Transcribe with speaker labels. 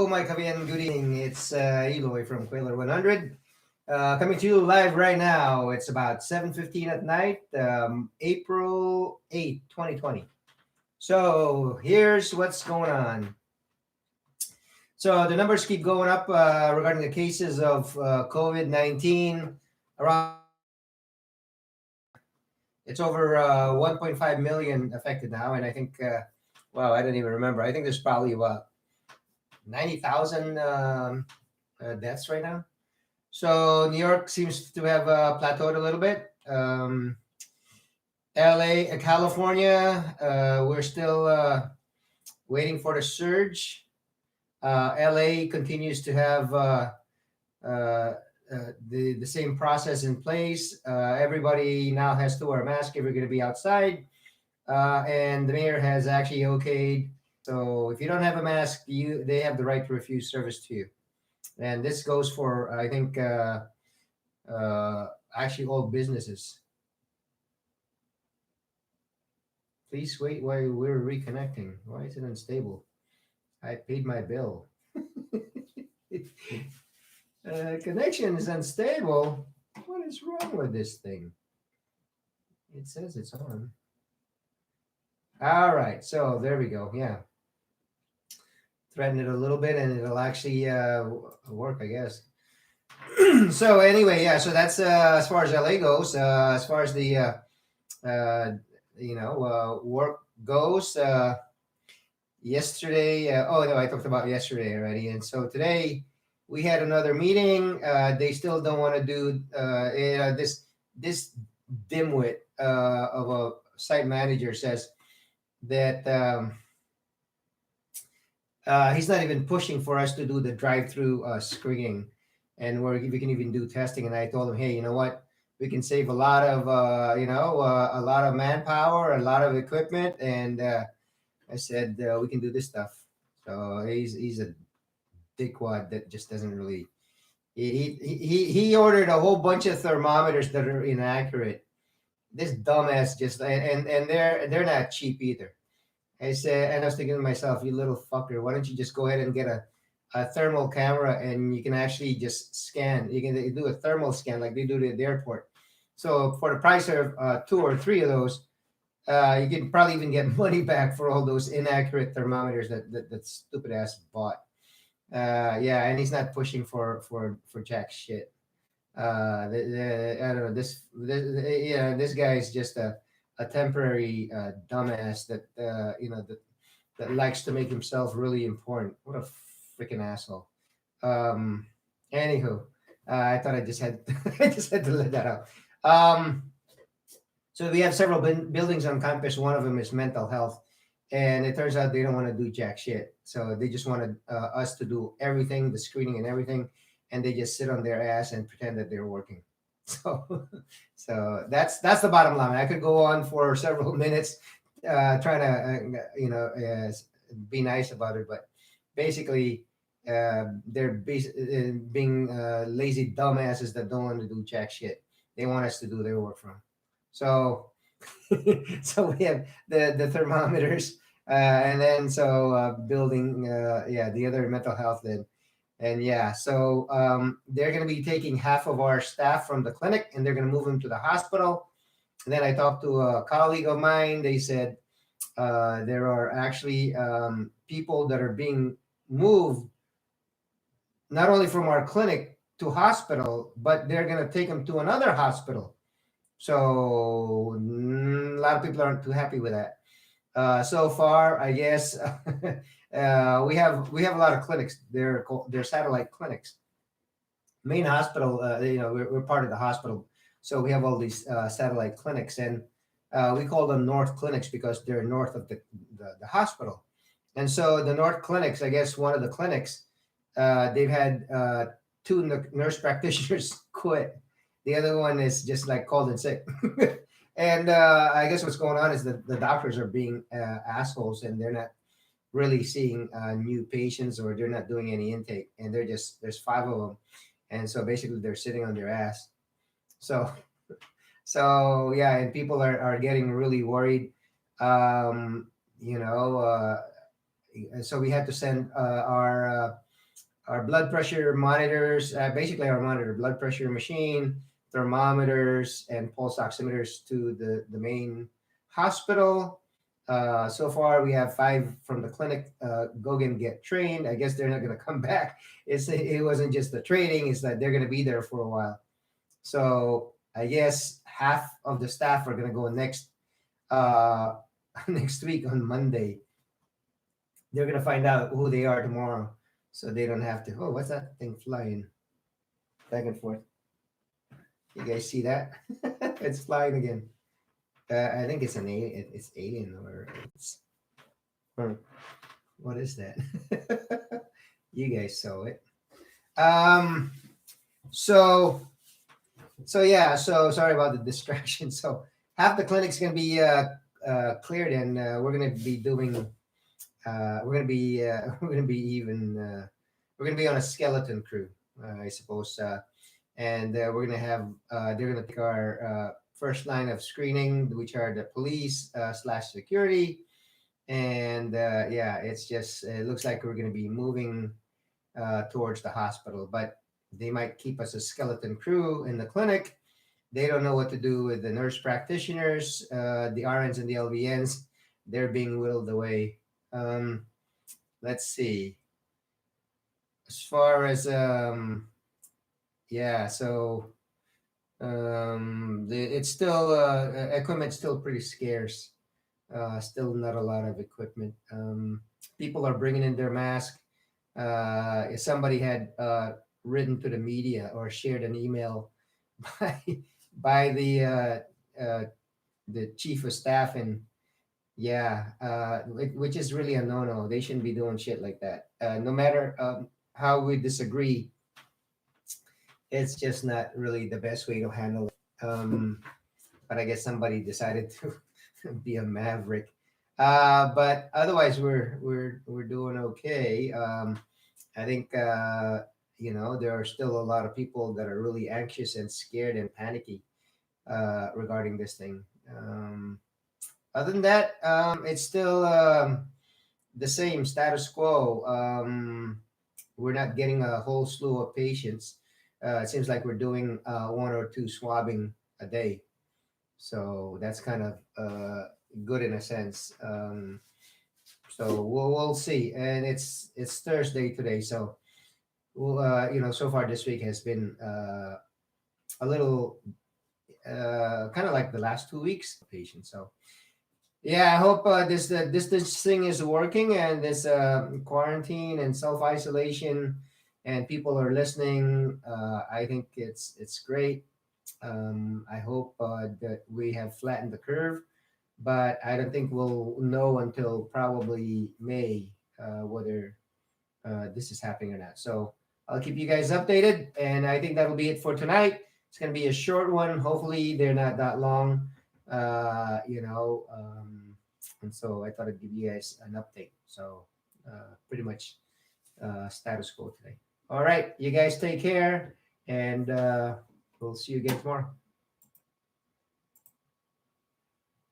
Speaker 1: Hello, my Kavian. Good evening. It's Eloy from Quailer 100. Coming to you live right now. It's about 7:15 at night, April 8th, 2020. So here's what's going on. So the numbers keep going up regarding the cases of COVID-19. Around it's over 1.5 million affected now, and I think, wow, I don't even remember. I think there's probably about 90,000 deaths right now. So New York seems to have plateaued a little bit. LA, California, we're still waiting for the surge. LA continues to have the same process in place. Everybody now has to wear a mask if you're going to be outside. And the mayor has actually okayed. So if you don't have a mask, they have the right to refuse service to you. And this goes for, I think, actually all businesses. Please wait while we're reconnecting. Why is it unstable? I paid my bill. Connection is unstable. What is wrong with this thing? It says it's on. All right, so there we go. Yeah. Threaten it a little bit and it'll actually work, I guess. So anyway, yeah, so that's as far as LA goes. As far as the work goes, yesterday, oh no, I talked about yesterday already. And so today we had another meeting. They still don't want to do this dimwit of a site manager says that he's not even pushing for us to do the drive-through screening, and we can even do testing. And I told him, hey, you know what? We can save a lot of a lot of manpower, a lot of equipment, and I said we can do this stuff. So he's a dickwad that just doesn't really. He ordered a whole bunch of thermometers that are inaccurate. This dumbass just and they're not cheap either. I said, and I was thinking to myself, you little fucker, why don't you just go ahead and get a thermal camera and you can actually just scan. You can do a thermal scan like they do at the airport. So for the price of 2 or 3 of those, you can probably even get money back for all those inaccurate thermometers that stupid ass bought. Yeah, and he's not pushing for jack shit. I don't know this guy is just a temporary dumbass that that likes to make himself really important. What a freaking asshole. Anywho, I thought I just had I just had to let that out. So we have several buildings on campus. One of them is mental health, and it turns out they don't want to do jack shit. So they just wanted us to do everything, the screening and everything, and they just sit on their ass and pretend that they're working. So, so that's the bottom line. I could go on for several minutes trying to be nice about it, but basically they're being lazy dumbasses that don't want to do jack shit. They want us to do their work for them. So, so we have the thermometers, and then so building, the other mental health then. And yeah, so they're going to be taking half of our staff from the clinic and they're going to move them to the hospital. And then I talked to a colleague of mine. They said there are actually people that are being moved not only from our clinic to hospital, but they're going to take them to another hospital. So a lot of people aren't too happy with that. So far, I guess we have a lot of clinics. They're satellite clinics. Main hospital, we're part of the hospital, so we have all these satellite clinics, and we call them North clinics because they're north of the hospital. And so the North clinics, I guess one of the clinics, they've had 2 nurse practitioners quit. The other one is just like called in sick. And I guess what's going on is that the doctors are being assholes and they're not really seeing new patients, or they're not doing any intake. And there's 5 of them. And so basically they're sitting on their ass. So yeah, and people are getting really worried. So we had to send our our blood pressure monitors, basically our monitor blood pressure machine, thermometers, and pulse oximeters to the main hospital. So far, we have 5 from the clinic. Go and get trained. I guess they're not going to come back. It wasn't just the training; it's that they're going to be there for a while. So I guess half of the staff are going to go next uh, next week on Monday. They're going to find out who they are tomorrow, so they don't have to. Oh, what's that thing flying back and forth? You guys see that? It's flying again. I think it's an alien. It's alien or it's. Hmm, what is that? You guys saw it. Um. So yeah. So sorry about the distraction. So half the clinic's gonna be cleared, and we're gonna be doing. We're gonna be. We're gonna be even. We're gonna be on a skeleton crew, I suppose. And we're gonna have. They're gonna take our first line of screening, which are the police slash security, and yeah, it's just it looks like we're gonna be moving towards the hospital, but they might keep us a skeleton crew in the clinic. They don't know what to do with the nurse practitioners, the RNs and the LVNs. They're being whittled away. Um, let's see. As far as yeah, so it's still equipment's still pretty scarce. Still not a lot of equipment. People are bringing in their mask. If somebody had written to the media or shared an email by by uh, the chief of staff, and yeah, which is really a no-no. They shouldn't be doing shit like that. No matter how we disagree, it's just not really the best way to handle it. But I guess somebody decided to be a maverick. But otherwise, we're doing okay. I think there are still a lot of people that are really anxious and scared and panicky regarding this thing. Other than that, it's still the same status quo. We're not getting a whole slew of patients. It seems like we're doing 1 or 2 swabbing a day, so that's kind of good in a sense. So we'll see, and it's Thursday today, so well, so far this week has been a little kind of like the last 2 weeks patient. So yeah, I hope this thing is working, and this quarantine and self isolation, and people are listening. I think it's great. I hope that we have flattened the curve, but I don't think we'll know until probably May whether this is happening or not. So I'll keep you guys updated, and I think that'll be it for tonight. It's gonna be a short one. Hopefully, they're not that long. And so I thought I'd give you guys an update. So pretty much status quo today. All right, you guys take care, and we'll see you again tomorrow.